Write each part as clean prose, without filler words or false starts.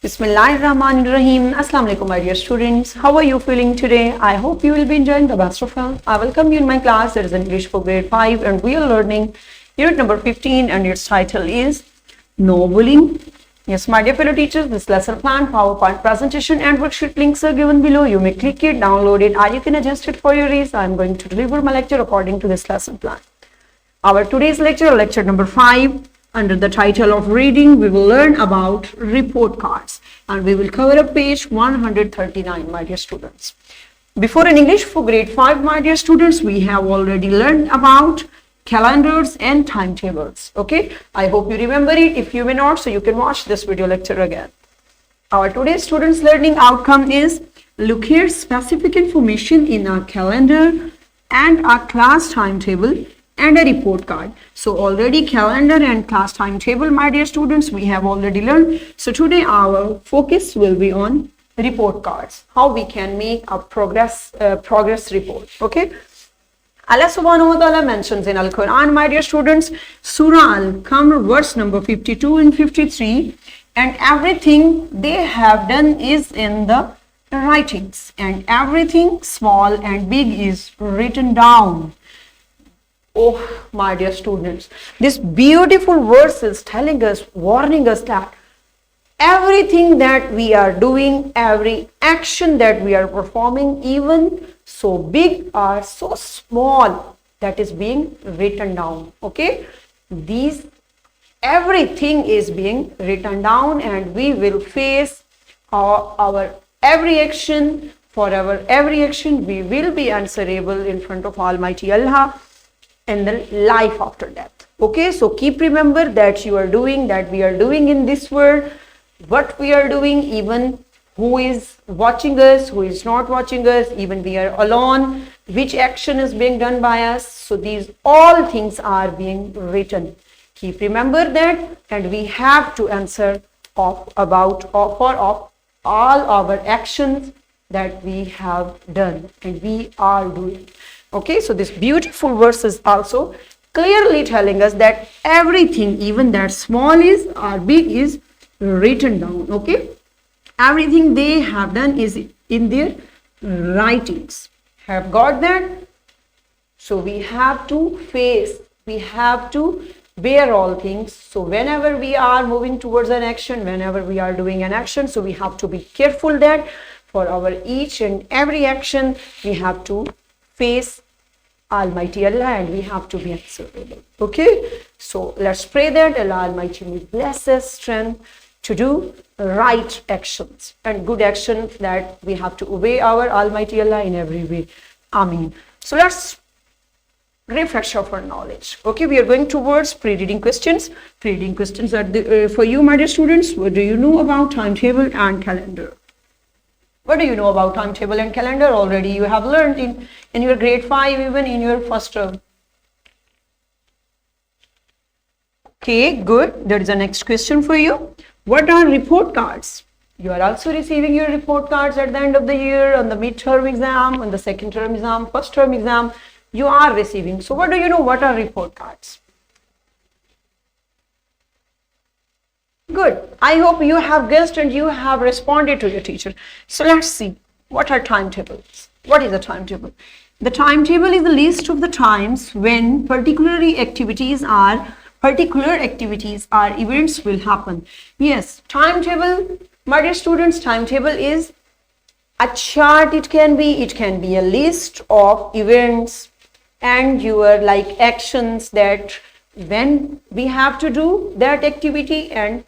Bismillahirrahmanirrahim. Assalamu alaikum, my dear students. How are you feeling today? I hope you will be enjoying the best of all. I welcome you in my class. It is English for grade 5 and we are learning unit number 15 and its title is No Bullying. Yes, my dear fellow teachers, this lesson plan, PowerPoint presentation and worksheet links are given below. You may click it, download it, or you can adjust it for your ease. I am going to deliver my lecture according to this lesson plan. Our today's lecture, lecture number 5, under the title of reading, we will learn about report cards and we will cover up page 139, my dear students. Before in English for grade 5, my dear students, we have already learned about calendars and timetables. Okay, I hope you remember it. If you may not, so you can watch this video lecture again. Our today's students learning outcome is look here, specific information in our calendar and our class timetable and a report card. So already calendar and class timetable, my dear students, we have already learned. So today our focus will be on report cards, how we can make a progress report. Okay, Allah subhanahu wa ta'ala mentions in Al-Quran, my dear students, Surah Al-Qamar, verse number 52 and 53, and everything they have done is in the writings, and everything small and big is written down. Oh, my dear students, this beautiful verse is telling us, warning us that everything that we are doing, every action that we are performing, even so big or so small, that is being written down. Okay, everything is being written down and we will face our every action. For our every action, we will be answerable in front of Almighty Allah and the life after death. Okay, so keep remember that you are doing, that we are doing in this world, what we are doing, even who is watching us, who is not watching us, even we are alone, which action is being done by us. So these all things are being written. Keep remember that, and we have to answer for all our actions that we have done and we are doing. Okay, so this beautiful verse is also clearly telling us that everything, even that small is or big, is written down. Okay, everything they have done is in their writings. Have got that? So we have to face, we have to bear all things. So whenever we are moving towards an action, whenever we are doing an action, so we have to be careful that for our each and every action, we have to face Almighty Allah and we have to be answerable. Okay, so let's pray that Allah Almighty will bless us strength to do right actions and good actions, that we have to obey our Almighty Allah in every way. Ameen. So let's refresh our knowledge. Okay, we are going towards pre-reading questions. Pre-reading questions are for you, my dear students. What do you know about timetable and calendar? What do you know about timetable and calendar? Already you have learned in your grade 5, even in your first term. Okay, good. There is a next question for you. What are report cards? You are also receiving your report cards at the end of the year, on the mid-term exam, on the second term exam, first term exam. You are receiving. So what do you know? What are report cards? Good. I hope you have guessed and you have responded to your teacher. So let's see. What are timetables? What is a timetable? The timetable is the list of the times when particular activities or events will happen. Yes, timetable, my dear students, timetable is a chart. It can be a list of events and your like actions, that when we have to do that activity and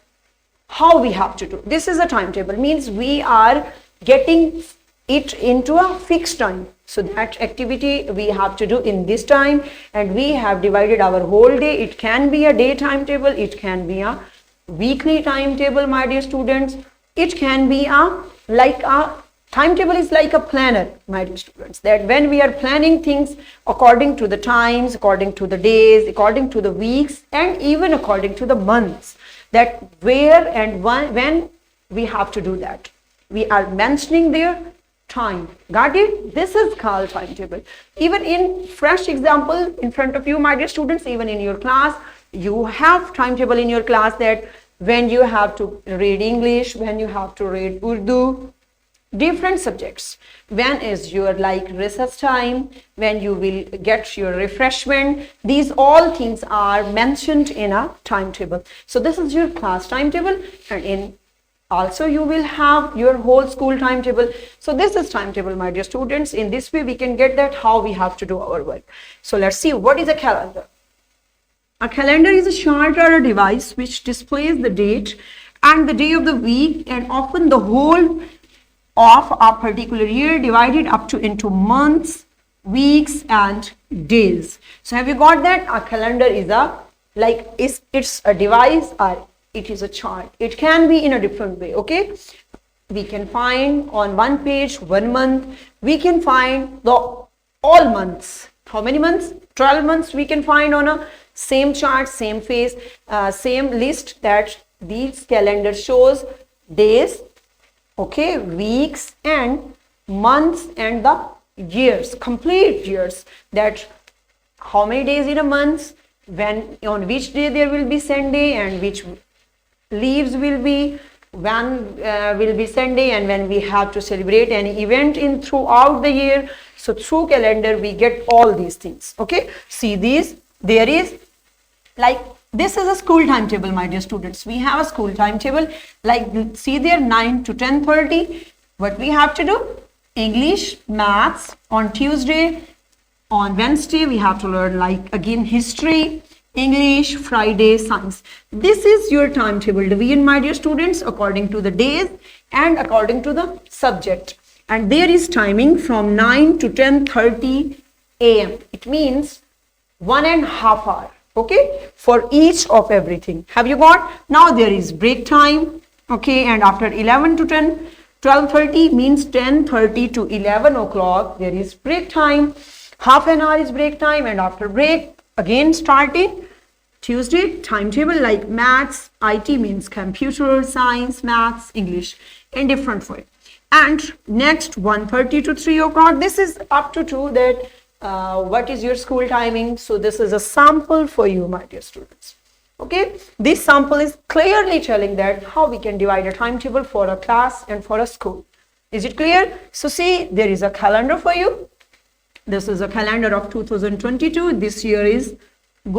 how we have to do. This is a timetable, means we are getting it into a fixed time. So that activity we have to do in this time and we have divided our whole day. It can be a day timetable, it can be a weekly timetable, my dear students. It can be a timetable is like a planner, my dear students, that when we are planning things according to the times, according to the days, according to the weeks, and even according to the months, that where and when we have to do that. We are mentioning their time. Got it? This is called timetable. Even in fresh example in front of you, my dear students, even in your class, you have timetable in your class, that when you have to read English, when you have to read Urdu, different subjects. When is your like recess time, when you will get your refreshment. These all things are mentioned in a timetable. So this is your class timetable, and in also you will have your whole school timetable. So this is timetable, my dear students. In this way we can get that how we have to do our work. So let's see what is a calendar. A calendar is a chart or a device which displays the date and the day of the week, and often the whole of a particular year, divided up to into months, weeks and days. So have you got that? A calendar is a like it's a device or it is a chart. It can be in a different way. Okay, we can find on one page 1 month. We can find the all months. How many months? 12 months we can find on a same chart, same face, same list, that these calendar shows days, okay, weeks and months and the years, complete years, that how many days in a month, when on which day there will be Sunday and which leaves will be, when will be Sunday, and when we have to celebrate any event in throughout the year. So through calendar we get all these things. Okay, see these, there is like this is a school timetable, my dear students. We have a school timetable, like see there 9 to 10:30. What we have to do? English, maths on Tuesday. On Wednesday we have to learn like again history, English, Friday, science. This is your timetable division, my dear students, according to the days and according to the subject. And there is timing from 9 to 10:30 a.m. It means 1.5 hours. Okay, for each of everything. Have you got? Now there is break time. Okay, and after 11 to 10, 12:30 means 10:30 to 11 o'clock. There is break time. Half an hour is break time, and after break again starting Tuesday timetable like maths, IT means computer science, maths, English in different way. And next 1:30 to 3 o'clock. This is up to 2 that what is your school timing. So this is a sample for you, my dear students. Okay, this sample is clearly telling that how we can divide a timetable for a class and for a school. Is it clear? So see, there is a calendar for you. This is a calendar of 2022. This year is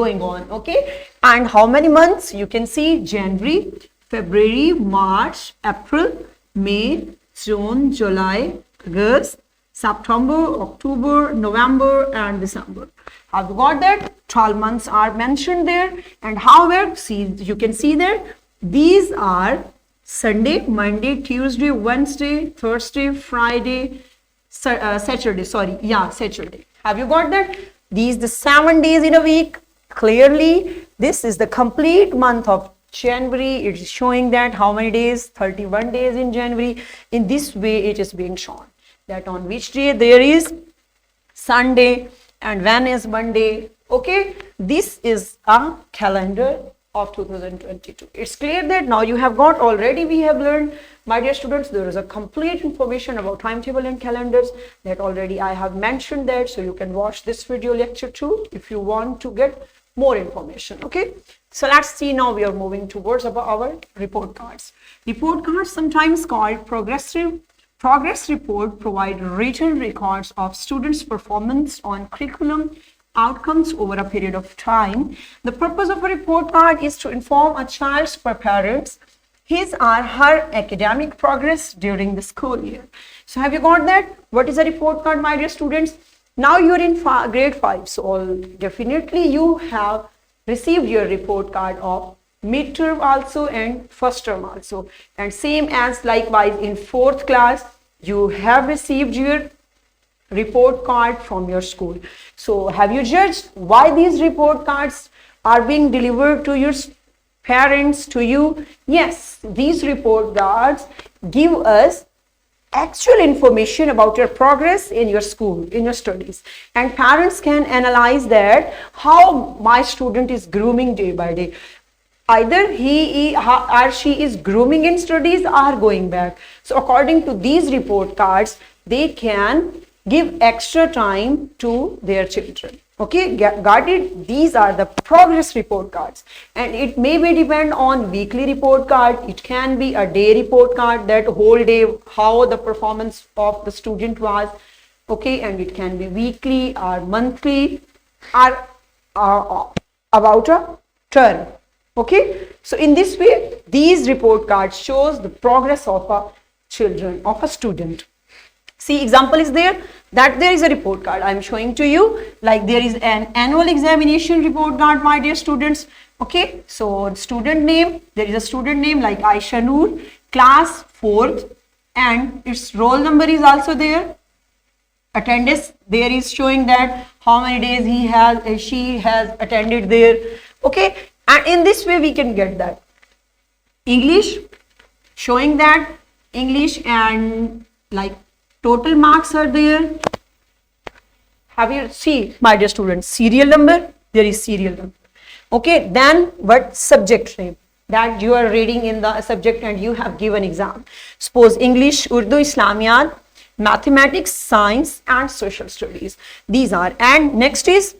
going on. Okay, and how many months? You can see January, February, March, April, May, June, July, August, September, October, November and December. Have you got that? 12 months are mentioned there. And however, see, you can see there, these are Sunday, Monday, Tuesday, Wednesday, Thursday, Friday, Saturday. Saturday. Have you got that? These the 7 days in a week. Clearly, this is the complete month of January. It is showing that how many days? 31 days in January. In this way, it is being shown that on which day there is Sunday and when is Monday. Okay, this is a calendar of 2022. It's clear that now you have got already, we have learned, my dear students, there is a complete information about timetable and calendars that already I have mentioned that. So you can watch this video lecture too if you want to get more information. Okay, so let's see, now we are moving towards about our report cards. Report cards, sometimes called progress report, provide written records of students' performance on curriculum outcomes over a period of time. The purpose of a report card is to inform a child's parents his or her academic progress during the school year. So have you got that? What is a report card, my dear students? Now you're in grade 5, so definitely you have received your report card of midterm also and first term also, and same as likewise in 4th class you have received your report card from your school. So have you judged why these report cards are being delivered to your parents, to you? Yes, these report cards give us actual information about your progress in your school, in your studies, and parents can analyze that how my student is grooming day by day. Either he or she is grooming in studies or going back. So according to these report cards, they can give extra time to their children. Okay, got it? These are the progress report cards, and it may be depend on weekly report card. It can be a day report card, that whole day how the performance of the student was. Okay, and it can be weekly or monthly or about a term. Okay, so in this way these report cards shows the progress of a children, of a student. See, example is there, that there is a report card I am showing to you, like there is an annual examination report card, my dear students. Okay, so student name, there is a student name like Aisha Noor, class 4th, and its roll number is also there. Attendance there is showing that how many days she has attended there. Okay, and in this way we can get that. English, showing that English, and like total marks are there. Have you see, my dear students, serial number, there is serial number. Okay, then what subject name, that you are reading in the subject and you have given exam. Suppose English, Urdu, Islamiyat, mathematics, science and social studies. These are, and next is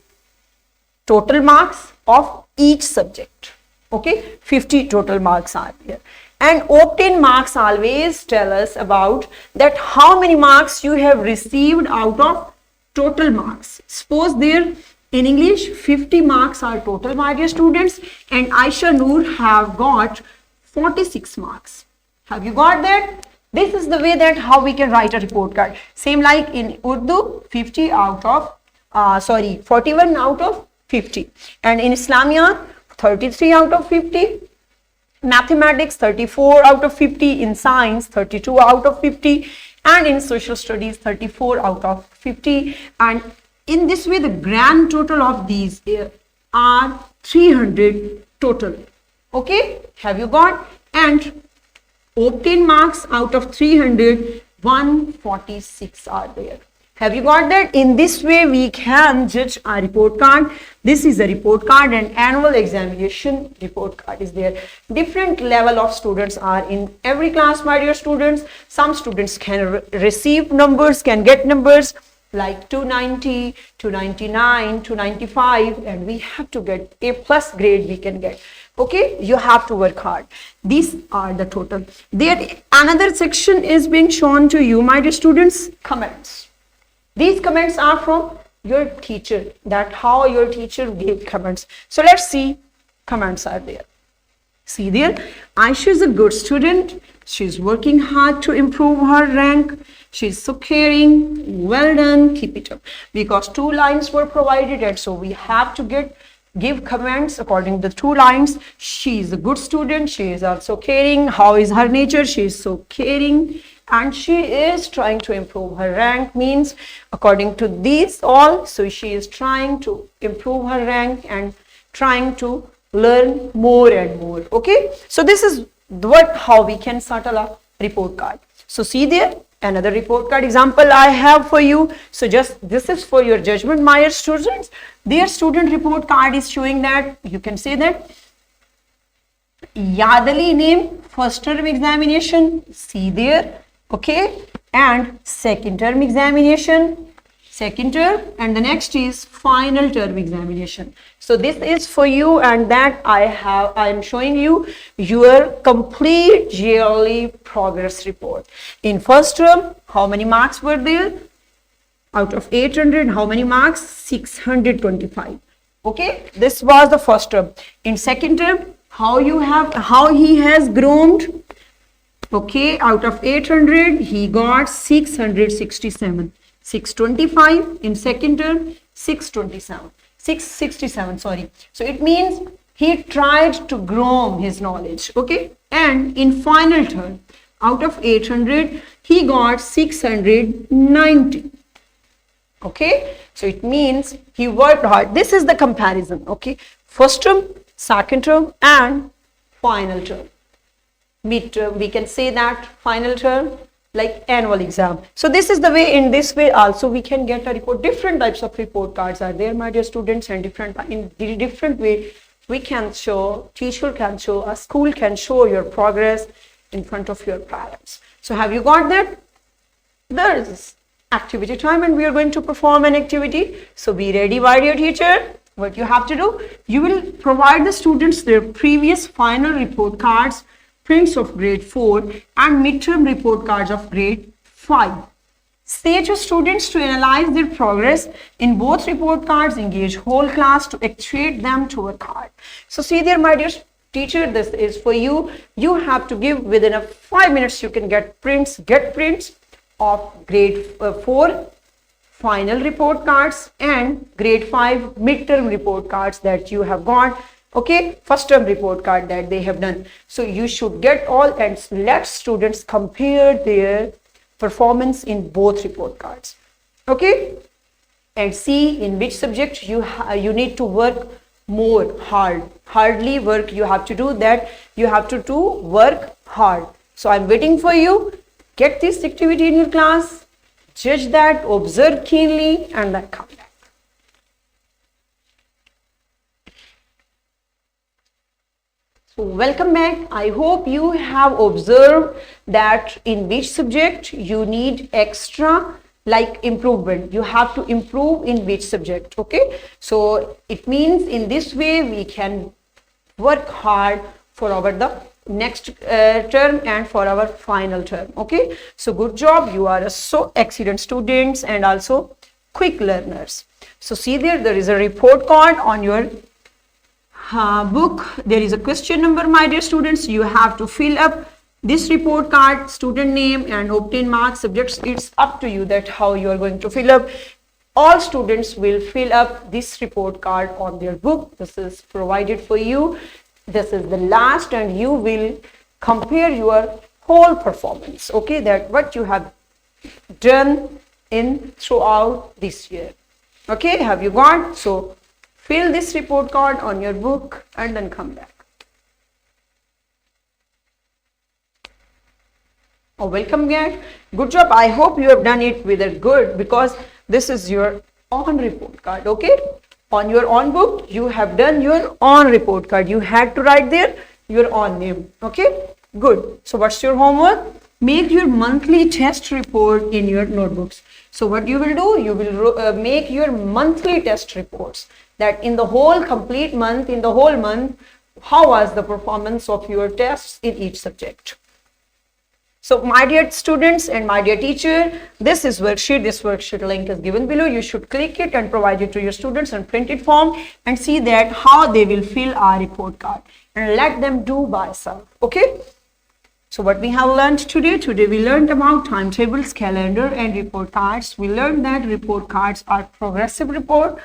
total marks of each subject. Okay, 50 total marks are there. And obtained marks always tell us about that how many marks you have received out of total marks. Suppose there in English 50 marks are total, my dear students, and Aisha Noor have got 46 marks. Have you got that? This is the way that how we can write a report card. Same like in Urdu, 41 out of 50, and in Islamiyat 33 out of 50, mathematics 34 out of 50, in science 32 out of 50, and in social studies 34 out of 50. And in this way the grand total of these are 300 total. Okay, have you got? And obtained marks out of 300, 146 are there. Have you got that? In this way we can judge a report card. This is a report card, and annual examination report card is there. Different level of students are in every class, my dear students. Some students can receive numbers, can get numbers like 290, 299, 295, and we have to get A+ grade we can get. Okay, you have to work hard. These are the total. There another section is being shown to you, my dear students, comments. These comments are from your teacher, that how your teacher gave comments. So let's see, comments are there. See there, Aisha is a good student. She's working hard to improve her rank. She's so caring. Well done, keep it up. Because 2 lines were provided, and so we have to give comments according to the 2 lines. She is a good student. She is also caring. How is her nature? She is so caring. And she is trying to improve her rank, means according to these all, so she is trying to improve her rank and trying to learn more and more. Okay, so this is how we can settle a report card. So see there, another report card example I have for you. So just this is for your judgment, my dear students. Their student report card is showing that, you can say that Yadali name, first term examination, see there. Okay, and second term examination, second term, and the next is final term examination. So this is for you, and that I am showing you your complete yearly progress report. In first term, how many marks were there? Out of 800, how many marks? 625. Okay, this was the first term. In second term, how he has grown. Okay, out of 800, he got 667. 625 in second term, 667, sorry. So it means he tried to grow his knowledge. Okay, and in final term, out of 800, he got 690. Okay, so it means he worked hard. This is the comparison. Okay, first term, second term, and final term. Mid-term, we can say that final term, like annual exam. So this is the way, in this way also we can get a report. Different types of report cards are there, my dear students, and in different way we can show, teacher can show, a school can show your progress in front of your parents. So have you got that? There is activity time and we are going to perform an activity. So be ready, my dear teacher. What you have to do, you will provide the students their previous final report cards, prints of grade 4 and midterm report cards of grade 5. Stage your students to analyze their progress in both report cards, engage whole class to actuate them to work hard. So see there, my dear teacher, this is for you. You have to give within a 5 minutes, you can get prints of grade 4 final report cards and grade 5 midterm report cards that you have got. Okay, first term report card that they have done. So you should get all and let students compare their performance in both report cards. Okay, and see in which subject you need to work more hardly work. You have to do that. You have to do work hard. So I'm waiting for you. Get this activity in your class, judge that, observe keenly, and then come back. So welcome back. I hope you have observed that in which subject you need extra like improvement. You have to improve in which subject. Okay, so it means in this way we can work hard for the next term and for our final term. Okay, so good job. You are so excellent students and also quick learners. So see there is a report card on your book. There is a question number, my dear students. You have to fill up this report card, student name and obtain marks, subjects. It's up to you that how you are going to fill up. All students will fill up this report card on their book. This is provided for you. This is the last and you will compare your whole performance. Okay, that what you have done in throughout this year. Okay, have you got? So fill this report card on your book and then come back. Oh, welcome back. Good job. I hope you have done it with a good, because this is your own report card. Okay, on your own book you have done your own report card. You had to write there your own name. Okay, good. So what's your homework? Make your monthly test report in your notebooks. So what you will do, you will make your monthly test reports, that in the whole complete month, in the whole month, how was the performance of your tests in each subject. So my dear students and my dear teacher, this is worksheet. This worksheet link is given below. You should click it and provide it to your students in printed form and see that how they will fill our report card and let them do by self. Okay. So what we have learned today? Today we learned about timetables, calendar and report cards. We learned that report cards are progressive report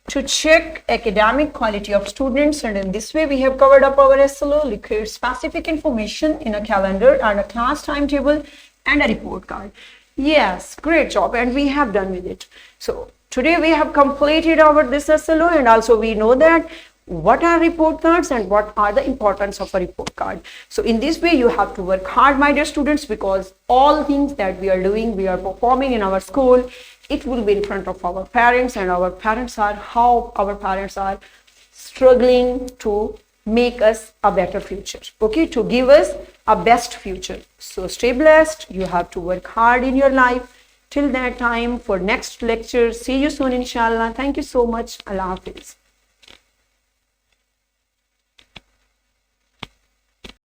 to check academic quality of students, and in this way we have covered up our SLO, requires specific information in a calendar and a class timetable and a report card. Yes, great job, and we have done with it. So today we have completed our this SLO, and also we know that what are report cards and what are the importance of a report card. So in this way you have to work hard, my dear students, because all things that we are doing, we are performing in our school, it will be in front of our parents, and our parents are struggling to make us a better future. Okay, to give us a best future. So stay blessed. You have to work hard in your life. Till that time, for next lecture, see you soon inshallah. Thank you so much. Allah Hafiz.